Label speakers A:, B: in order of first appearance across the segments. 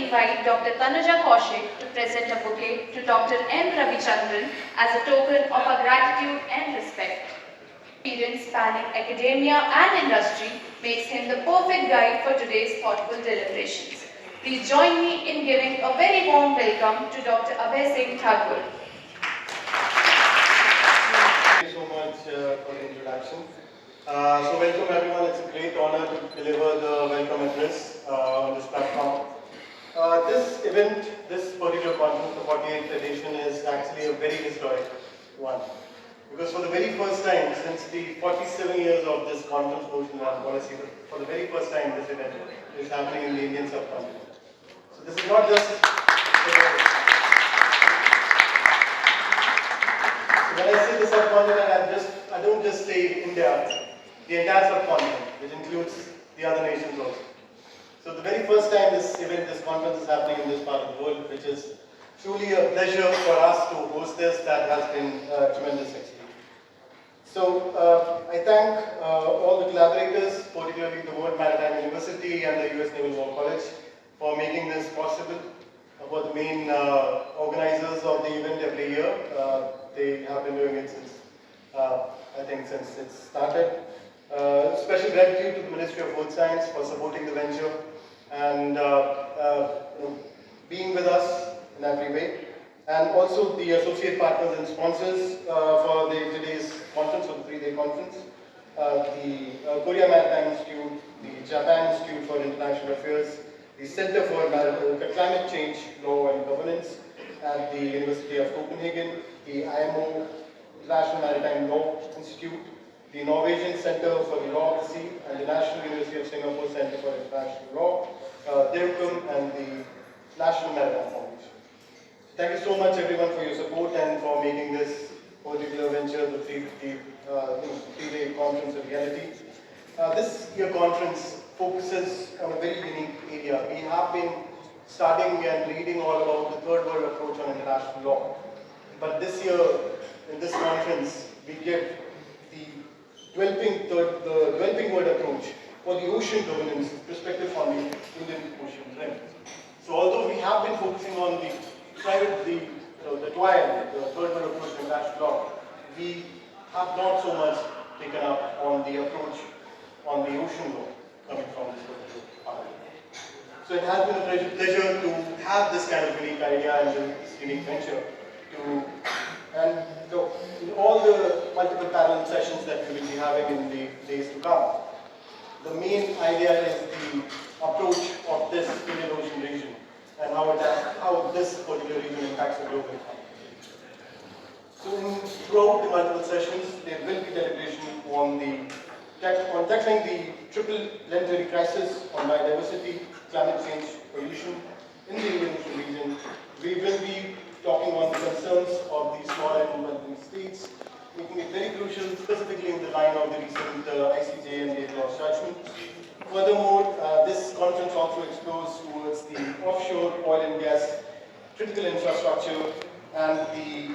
A: invite Dr. Tanuja Kaushik to present a bouquet to Dr. M. Ravichandran as a token of our gratitude and respect. Experience spanning academia and industry makes him the perfect guide for today's thoughtful deliberations. Please join me in giving a very warm welcome to Dr. Abhay Singh.
B: Thank you so much for the introduction. So welcome everyone, it's a great honor to deliver the welcome address on this platform. This event, this particular conference, the 48th edition, is actually a very historic one. Because for the very first time, since the 47 years of this conference motion and policy, for the very first time this event is happening in the Indian subcontinent. So this is not just when I say the subcontinent, I don't just say India, the entire subcontinent, which includes the other nations also. So the very first time this event, this conference is happening in this part of the world, which is truly a pleasure for us to host this. That has been tremendous actually. So I thank all the collaborators, particularly the World Maritime University and the US Naval War College for making this possible. For the main organizers of the event every year. They have been doing it since, I think, since it started. Special gratitude to the Ministry of Food Science for supporting the venture and being with us in every way. And also the associate partners and sponsors for today's conference, for the 3-day conference. The Korea Maritime Institute, the Japan Institute for International Affairs, the Center for Climate Change, Law and Governance at the University of Copenhagen, the IMO International Maritime Law Institute, the Norwegian Center for the Law of the Sea, and the National University of Singapore Center for International Law, DIRCOM, and the National Maritime Foundation. Thank you so much everyone for your support and for making this particular venture, the 3-day conference, a reality. This year conference focuses on a very unique area. We have been studying and reading all about the third world approach on international law. But this year, in this conference, we give the developing world approach for the ocean governance perspective on the Indian Ocean rim. So although we have been focusing on the third world approach to international law, we have not so much taken up on the approach on the ocean law coming from this particular part. So it has been a pleasure to have this kind of unique idea and this unique venture in all the multiple panel sessions that we will be having in the days to come. The main idea is the approach of this Indian Ocean region and how this particular region impacts the global economy. So throughout the multiple sessions, there will be deliberation on tackling the triple planetary crisis on biodiversity, climate change, pollution in the Indian Ocean region. We will be talking on the concerns of the small and developing states, making it very crucial, specifically in the line of the recent ICJ and the loss judgment. Furthermore, this conference also explores towards the offshore oil and gas critical infrastructure and the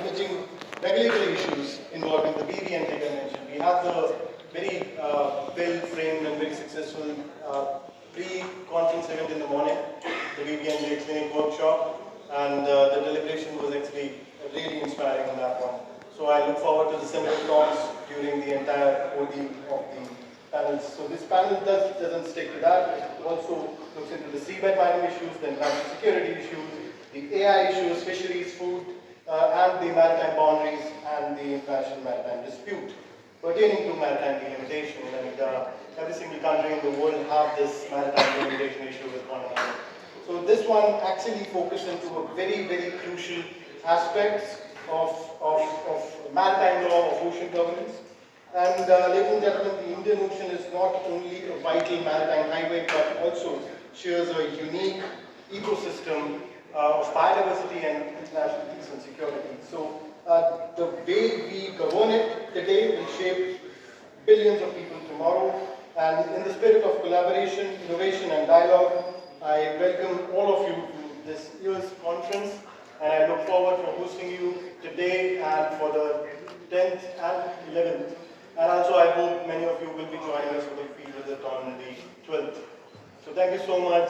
B: emerging regulatory issues involving the BVNJ Convention. We had the very well-framed and very successful pre-conference event in the morning, the BVNJ clinic workshop, and the deliberation was actually really inspiring on that one. So I look forward to the similar talks during the entire OD of the panels. So this panel doesn't stick to that. It also looks into the seabed mining issues, the environmental security issues, the AI issues, fisheries, food, and the maritime boundaries and the international maritime dispute pertaining to maritime delimitation. And every single country in the world have this maritime delimitation issue with one another. So this one actually focused into a very, very crucial aspects of maritime law, of ocean governance. And ladies and gentlemen, the Indian Ocean is not only a vital maritime highway, but also shares a unique ecosystem of biodiversity and international peace and security. So the way we govern it today will shape billions of people tomorrow. And in the spirit of collaboration, innovation and dialogue, I welcome all of you to this year's conference, and I look forward for hosting you today and for the 10th and 11th. And also I hope many of you will be joining us for the field visit on the 12th. So thank you so much.